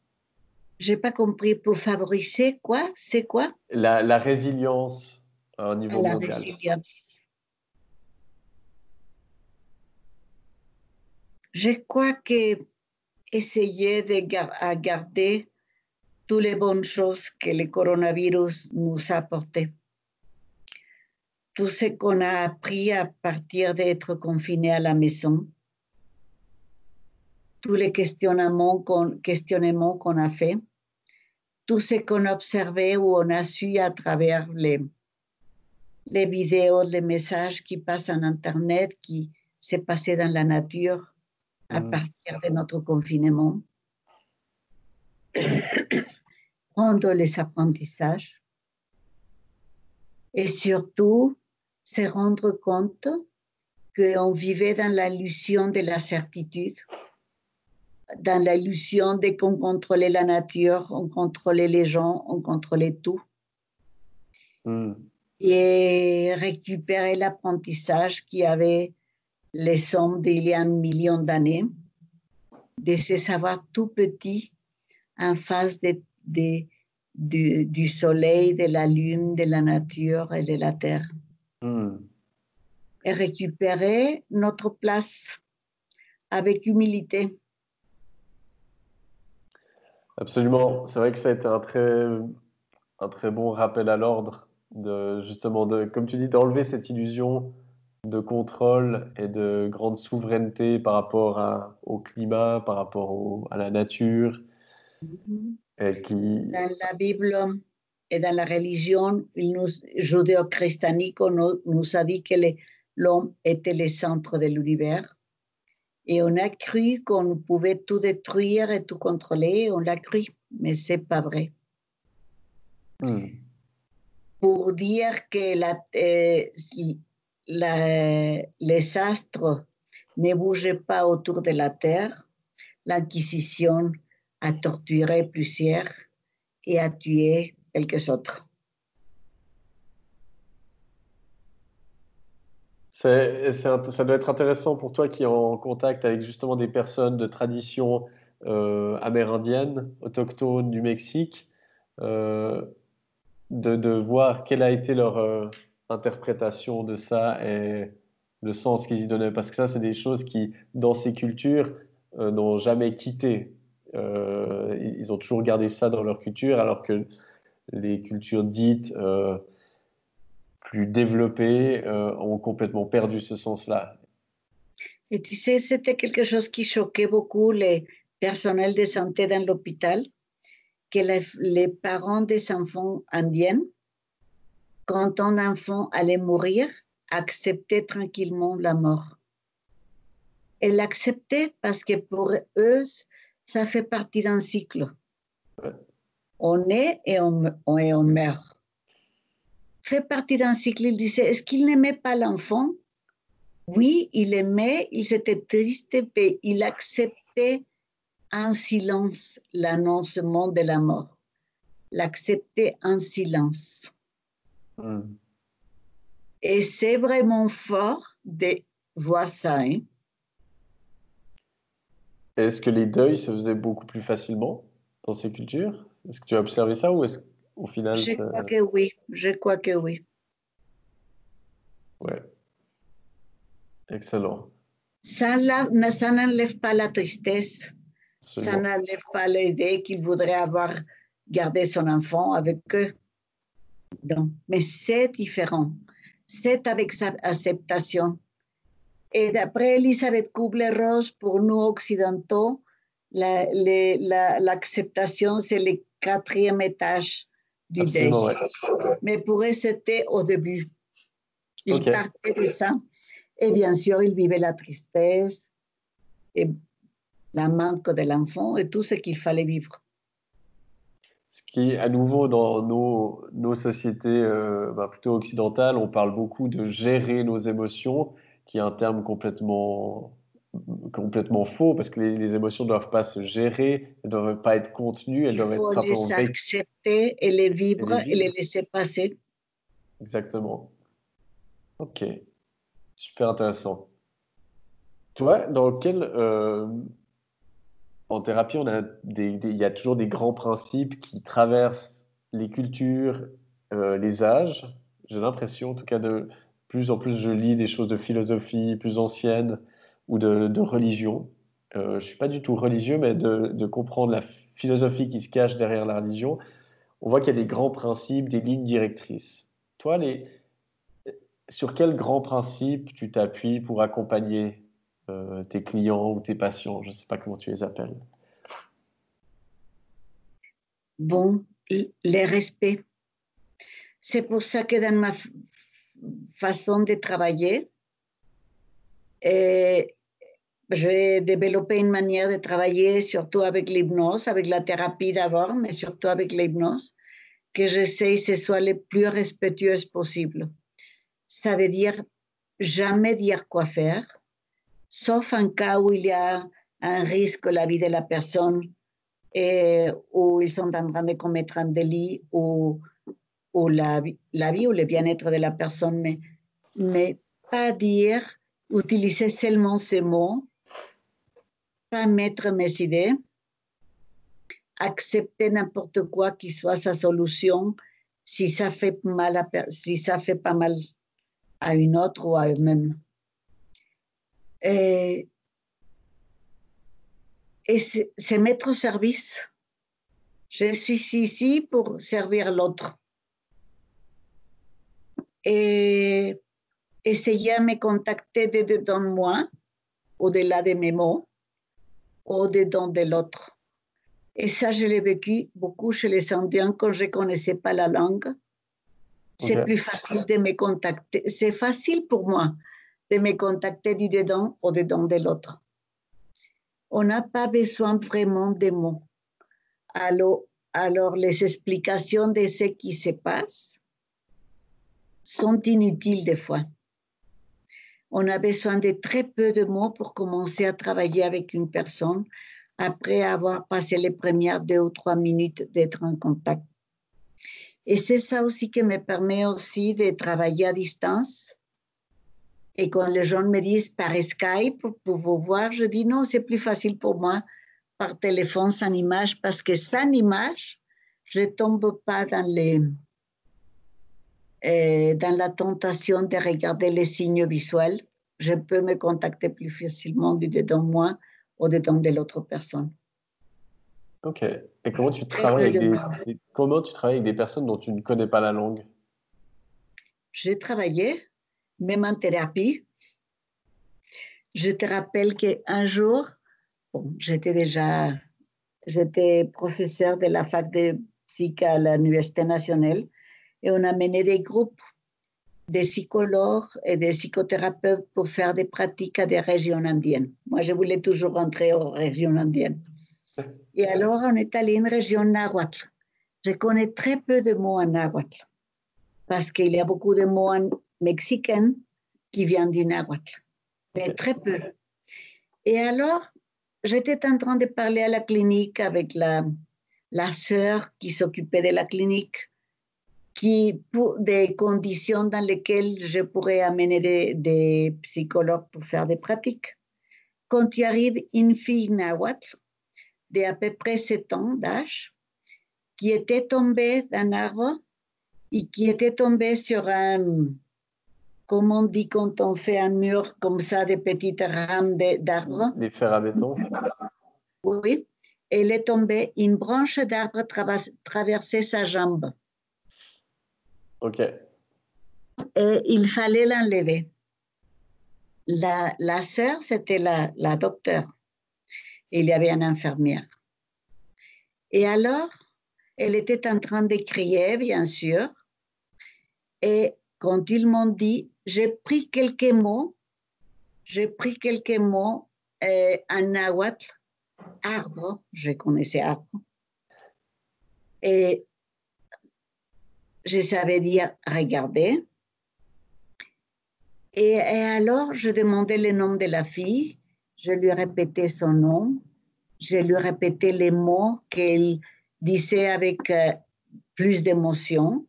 J'ai pas compris. Pour favoriser quoi? C'est quoi? La résilience à un niveau La mondial. résilience. Je crois que essayer de garder toutes les bonnes choses que le coronavirus nous a apportées. Tout ce qu'on a appris à partir d'être confiné à la maison, tous les questionnements qu'on a fait, tout ce qu'on a observé ou on a su à travers les vidéos, les messages qui passent en Internet, qui s'est passé dans la nature à partir de notre confinement. Prendre les apprentissages et surtout se rendre compte qu'on vivait dans l'illusion de la certitude, dans l'illusion de qu'on contrôlait la nature, on contrôlait les gens, on contrôlait tout. Et récupérer l'apprentissage qui avait les hommes d'il y a 1 million d'années, de se savoir tout petit en face du soleil, de la lune, de la nature et de la terre. Et récupérer notre place avec humilité. Absolument. C'est vrai que ça a été un très bon rappel à l'ordre comme tu dis, d'enlever cette illusion de contrôle et de grande souveraineté par rapport au climat, par rapport à la nature. Et Dans la Bible, et dans la religion judéo-christianique, on nous a dit que l'homme était le centre de l'univers. Et on a cru qu'on pouvait tout détruire et tout contrôler, on l'a cru, mais ce n'est pas vrai. Pour dire que les astres ne bougeaient pas autour de la Terre, l'Inquisition a torturé plusieurs et a tué quelques autres. Ça doit être intéressant pour toi qui est en contact avec justement des personnes de tradition amérindienne, autochtone du Mexique, de voir quelle a été leur interprétation de ça et le sens qu'ils y donnaient. Parce que ça, c'est des choses qui, dans ces cultures, n'ont jamais quitté. Ils ont toujours gardé ça dans leur culture, alors que les cultures dites plus développées ont complètement perdu ce sens-là. Et tu sais, c'était quelque chose qui choquait beaucoup les personnels de santé dans l'hôpital, que les parents des enfants indiens, quand un enfant allait mourir, acceptaient tranquillement la mort. Et l'acceptaient parce que pour eux, ça fait partie d'un cycle. Ouais. On est et on meurt. Fait partie d'un cycle. Il disait, est-ce qu'il n'aimait pas l'enfant? Oui, il aimait, il était triste, mais il acceptait en silence l'annoncement de la mort. L'acceptait en silence. Et c'est vraiment fort de voir ça. Hein? Est-ce que les deuils se faisaient beaucoup plus facilement dans ces cultures? Est-ce que tu as observé ça ou est-ce qu'au final Je crois que oui, je crois que oui. Ouais. Excellent. Ça n'enlève pas la tristesse, Absolument. ça n'enlève pas l'idée qu'il voudrait avoir gardé son enfant avec eux. Donc, mais c'est différent. C'est avec sa acceptation. Et d'après Elisabeth Kubler-Ross, pour nous occidentaux, l'acceptation, c'est le 4e étage du deuil. Ouais. Mais pour eux, c'était au début. Ils Ok. partaient de ça. Et bien sûr, ils vivaient la tristesse, et la manque de l'enfant et tout ce qu'il fallait vivre. Ce qui, à nouveau, dans nos sociétés plutôt occidentales, on parle beaucoup de gérer nos émotions, qui est un terme complètement faux, parce que les émotions ne doivent pas se gérer, elles ne doivent pas être contenues, elles Il doivent être faut simplement les accepter et les vivre et les laisser passer. Exactement. Ok, super intéressant. Toi, en thérapie, il y a toujours des grands principes qui traversent les cultures, les âges. J'ai l'impression, en tout cas, de plus en plus, je lis des choses de philosophie plus anciennes ou de religion. Je suis pas du tout religieux, mais de comprendre la philosophie qui se cache derrière la religion, on voit qu'il y a des grands principes, des lignes directrices. Toi, sur quels grands principes tu t'appuies pour accompagner tes clients ou tes patients? Je ne sais pas comment tu les appelles. Bon, le respect. C'est pour ça que dans ma façon de travailler, j'ai développé une manière de travailler, surtout avec l'hypnose, avec la thérapie d'abord, mais surtout avec l'hypnose, que j'essaie que ce soit le plus respectueuse possible. Ça veut dire jamais dire quoi faire, sauf en cas où il y a un risque la vie de la personne et où ils sont en train de commettre un délit ou la vie ou le bien-être de la personne, mais pas dire, utiliser seulement ces mots, pas mettre mes idées, accepter n'importe quoi qui soit sa solution si ça fait pas mal à une autre ou à eux-mêmes. Et se mettre au service. Je suis ici pour servir l'autre. Et essayer à me contacter dedans de moi, au-delà de mes mots, au-dedans de l'autre. Et ça, je l'ai vécu beaucoup chez les Indiens quand je ne connaissais pas la langue. C'est plus facile de me contacter. C'est facile pour moi de me contacter du dedans au dedans de l'autre. On n'a pas besoin vraiment de mots. Alors, les explications de ce qui se passe sont inutiles des fois. On a besoin de très peu de mots pour commencer à travailler avec une personne après avoir passé les premières 2 ou 3 minutes d'être en contact. Et c'est ça aussi qui me permet aussi de travailler à distance. Et quand les gens me disent par Skype pour vous voir, je dis non, c'est plus facile pour moi par téléphone sans image parce que sans image, je ne tombe pas dans la tentation de regarder les signes visuels. Je peux me contacter plus facilement du dedans de moi ou dedans de l'autre personne. Ok. Et comment tu travailles avec des personnes dont tu ne connais pas la langue? J'ai travaillé, même en thérapie. Je te rappelle qu'un jour, bon, j'étais professeur de la fac de psych à l'Université nationale et on a mené des groupes de psychologues et de psychothérapeutes pour faire des pratiques à des régions indiennes. Moi, je voulais toujours rentrer aux régions indiennes. Et alors, on est allé à une région nahuatl. Je connais très peu de mots en nahuatl parce qu'il y a beaucoup de mots en mexicain qui viennent du nahuatl, mais très peu. Et alors, j'étais en train de parler à la clinique avec la sœur qui s'occupait de la clinique, des conditions dans lesquelles je pourrais amener des psychologues pour faire des pratiques. Quand il arrive une fille nahuatl d'à peu près 7 ans d'âge, qui était tombée d'un arbre et qui était tombée sur comme on dit quand on fait un mur comme ça, des petites rames d'arbres. Des fers à béton? Oui. Elle est tombée, une branche d'arbre traversait sa jambe. Ok. Et il fallait l'enlever. La sœur, c'était la docteure. Il y avait une infirmière. Et alors, elle était en train de crier, bien sûr. Et quand ils m'ont dit, j'ai pris quelques mots en nahuatl, arbre, je connaissais arbre. Et je savais dire regarder. Et alors, je demandais le nom de la fille, je lui répétais son nom, je lui répétais les mots qu'elle disait avec plus d'émotion.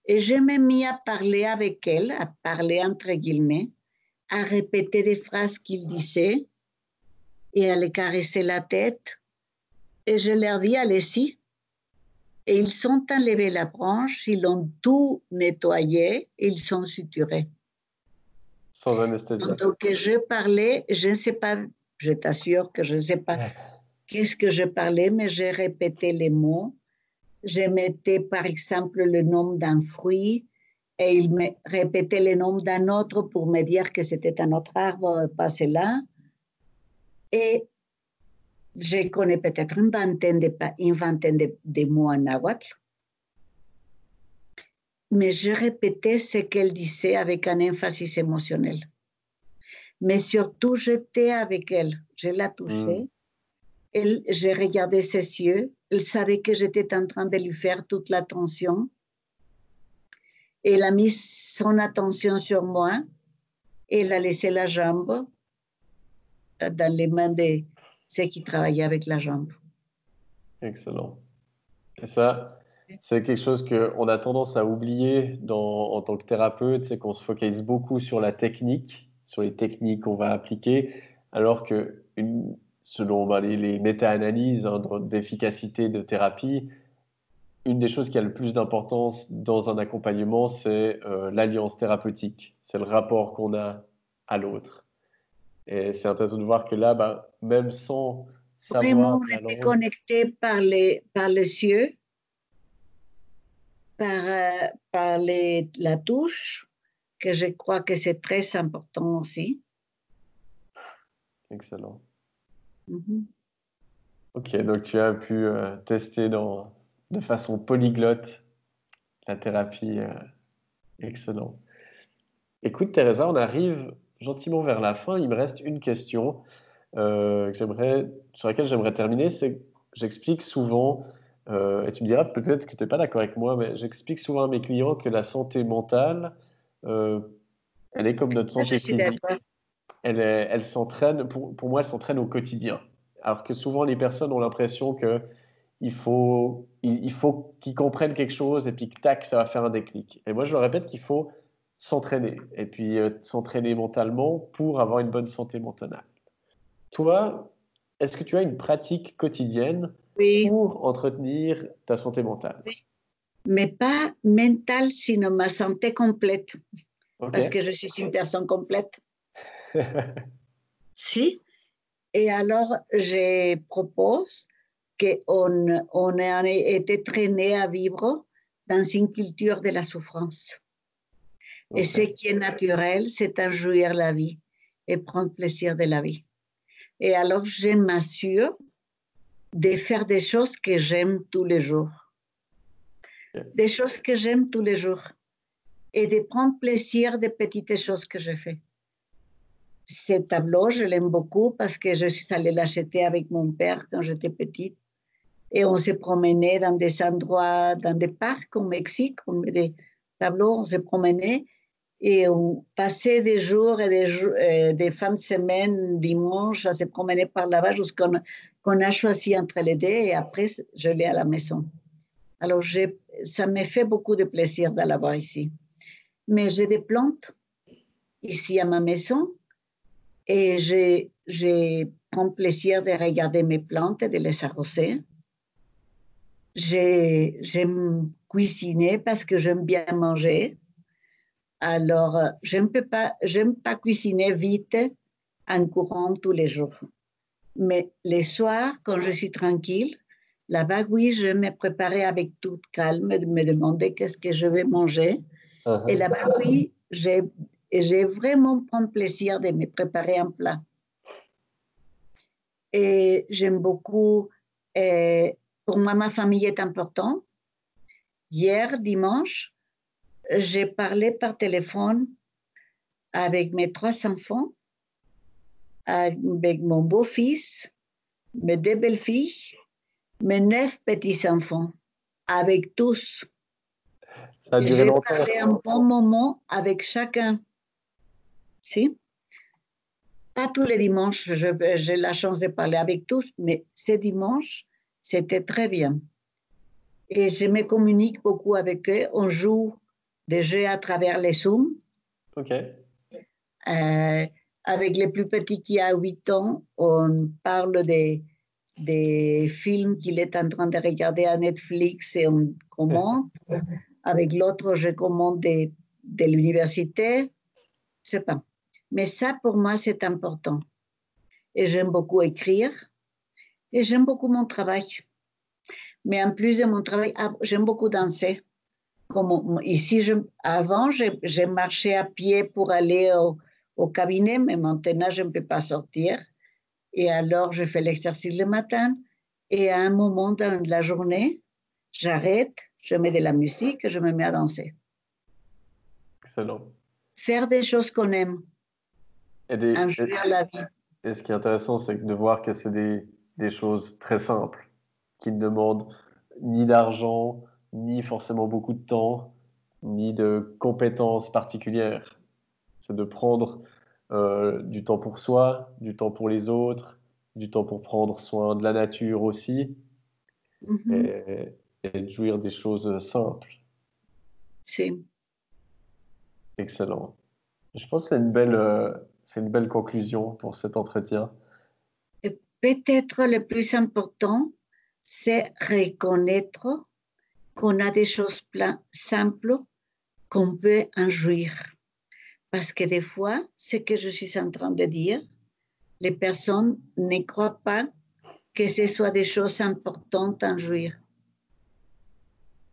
Et je me mis à parler avec elle, à parler entre guillemets, à répéter des phrases qu'il disait et à les caresser la tête. Et je leur dis, allez-y. Et ils sont enlevés la branche, ils ont tout nettoyé, et ils sont suturés. Sans anesthésie. Donc, je parlais, je ne sais pas, je t'assure que je ne sais pas qu'est-ce que je parlais, mais j'ai répété les mots. Je mettais par exemple le nom d'un fruit et il me répétait le nom d'un autre pour me dire que c'était un autre arbre, pas celui-là. Et je connais peut-être une vingtaine de mots en nahuatl. Mais je répétais ce qu'elle disait avec un emphasis émotionnel. Mais surtout, j'étais avec elle. Je la touchais. Je regardais ses yeux. Elle savait que j'étais en train de lui faire toute l'attention. Elle a mis son attention sur moi. Elle a laissé la jambe dans les mains de ceux qui travaillaient avec la jambe. Excellent. Et ça, c'est quelque chose qu'on a tendance à oublier en tant que thérapeute, c'est qu'on se focalise beaucoup sur la technique, sur les techniques qu'on va appliquer, alors que selon les méta-analyses d'efficacité de thérapie, une des choses qui a le plus d'importance dans un accompagnement, c'est l'alliance thérapeutique. C'est le rapport qu'on a à l'autre. Et c'est intéressant de voir que là, même sans savoir Vraiment, on la était langue, connectés par les yeux, par la touche, que je crois que c'est très important aussi. excellent. Mm-hmm. Ok, donc tu as pu tester de façon polyglotte la thérapie. Excellent. Écoute, Teresa, on arrive gentiment vers la fin. Il me reste une question sur laquelle j'aimerais terminer. C'est que j'explique souvent, et tu me diras peut-être que tu n'es pas d'accord avec moi, mais j'explique souvent à mes clients que la santé mentale, euh, elle est comme notre Ah, je santé suis physique. d'accord. Elle s'entraîne, pour moi, elle s'entraîne au quotidien. Alors que souvent, les personnes ont l'impression que il faut qu'ils comprennent quelque chose et puis que tac, ça va faire un déclic. Et moi, je leur répète qu'il faut s'entraîner et puis s'entraîner mentalement pour avoir une bonne santé mentale. Toi, est-ce que tu as une pratique quotidienne Oui, pour entretenir ta santé mentale? oui. Mais pas mentale, sinon ma santé complète, Ok. parce que je suis une personne complète. Si. Et alors, je propose qu'on ait été traîné à vivre dans une culture de la souffrance. Et Ok. ce qui est naturel, c'est à jouir la vie et prendre plaisir de la vie. Et alors, je m'assure de faire des choses que j'aime tous les jours. Ok. Des choses que j'aime tous les jours. Et de prendre plaisir des petites choses que je fais. Ce tableau, je l'aime beaucoup parce que je suis allée l'acheter avec mon père quand j'étais petite. Et on se promenait dans des endroits, dans des parcs au Mexique, on met des tableaux, on se promenait et on passait des jours et des fins de semaine, dimanche, à se promener par là-bas jusqu'à qu'on a choisi entre les deux et après, je l'ai à la maison. Alors, ça me fait beaucoup de plaisir de l'avoir ici. Mais j'ai des plantes ici à ma maison et je prends plaisir de regarder mes plantes et de les arroser. J'aime cuisiner parce que j'aime bien manger. Alors, j'aime pas cuisiner vite en courant tous les jours. Mais les soirs, quand je suis tranquille, là-bas, oui, je me préparer avec tout calme, me demander qu'est-ce que je vais manger. Et Uh-huh. là-bas, oui, j'ai vraiment prendre plaisir de me préparer un plat. Et j'aime beaucoup, pour moi, ma famille est importante. Hier, dimanche, j'ai parlé par téléphone avec mes 3 enfants, avec mon beau-fils, mes 2 belles-filles, mes 9 petits-enfants, avec tous. Ça a Et duré j'ai longtemps. parlé un bon moment avec chacun. Si? Pas tous les dimanches, j'ai la chance de parler avec tous, mais ces dimanches, c'était très bien. Et je me communique beaucoup avec eux. On joue des jeux à travers les Zooms. Ok. Euh, avec les plus petits qui a 8 ans, on parle des films qu'il est en train de regarder à Netflix et on commente. Avec l'autre, je commente de l'université. Je sais pas. Mais ça, pour moi, c'est important. Et j'aime beaucoup écrire et j'aime beaucoup mon travail. Mais en plus de mon travail, j'aime beaucoup danser. Comme ici, avant, j'ai marché à pied pour aller au cabinet, mais maintenant, je ne peux pas sortir. Et alors, je fais l'exercice le matin. Et à un moment dans la journée, j'arrête, je mets de la musique et je me mets à danser. Excellent. Faire des choses qu'on aime, Et, des- et- enjouir la vie. et ce qui est intéressant, c'est de voir que c'est des choses très simples, qui ne demandent ni d'argent, ni forcément beaucoup de temps, ni de compétences particulières. C'est de prendre du temps pour soi, du temps pour les autres, du temps pour prendre soin de la nature aussi, Mhm. et, et de jouir des choses simples. C'est Excellent. Je pense que c'est une belle conclusion pour cet entretien. et peut-être le plus important, c'est reconnaître qu'on a des choses plein, simples qu'on peut en jouir. Parce que des fois, ce que je suis en train de dire, les personnes ne croient pas que ce soit des choses importantes à en jouir.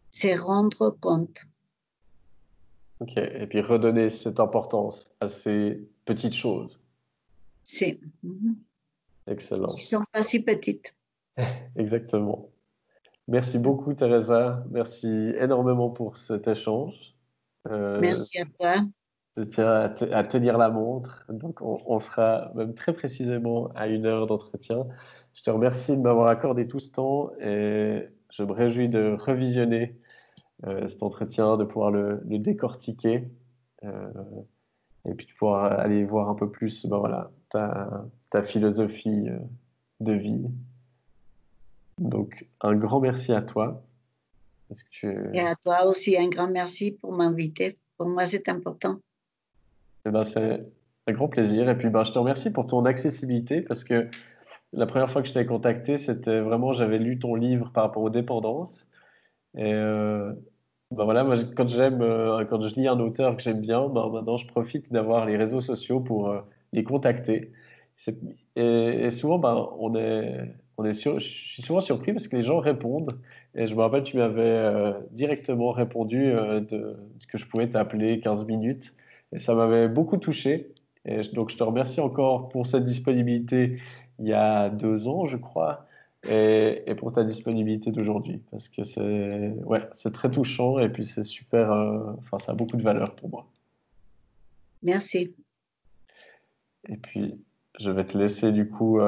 C'est rendre compte. Ok. Et puis redonner cette importance à ces petites choses. C'est, qui Excellent. sont pas si petites. Exactement. Merci beaucoup, Teresa. Merci énormément pour cet échange. Euh, Merci à toi. je tiens à tenir la montre. Donc, on sera même très précisément à 1 heure d'entretien. Je te remercie de m'avoir accordé tout ce temps et je me réjouis de revisionner cet entretien, de pouvoir le décortiquer euh, et puis de pouvoir aller voir un peu plus ben voilà, ta philosophie de vie. Donc, un grand merci à toi. Est-ce que Et à toi aussi, un grand merci pour m'inviter. Pour moi, c'est important. eh ben, c'est un grand plaisir. Et puis, ben, je te remercie pour ton accessibilité parce que la première fois que je t'ai contacté, c'était vraiment, j'avais lu ton livre par rapport aux dépendances. Et ben voilà, moi, quand je lis un auteur que j'aime bien, ben, maintenant, je profite d'avoir les réseaux sociaux pour les contacter. C'est- et souvent, ben, je suis souvent surpris parce que les gens répondent. Et je me rappelle, tu m'avais directement répondu que je pouvais t'appeler 15 minutes. Et ça m'avait beaucoup touché. Et donc, je te remercie encore pour cette disponibilité il y a 2 ans, je crois, et pour ta disponibilité d'aujourd'hui. Parce que ouais, c'est très touchant et puis c'est super, enfin, ça a beaucoup de valeur pour moi. Merci. Et puis, je vais te laisser du coup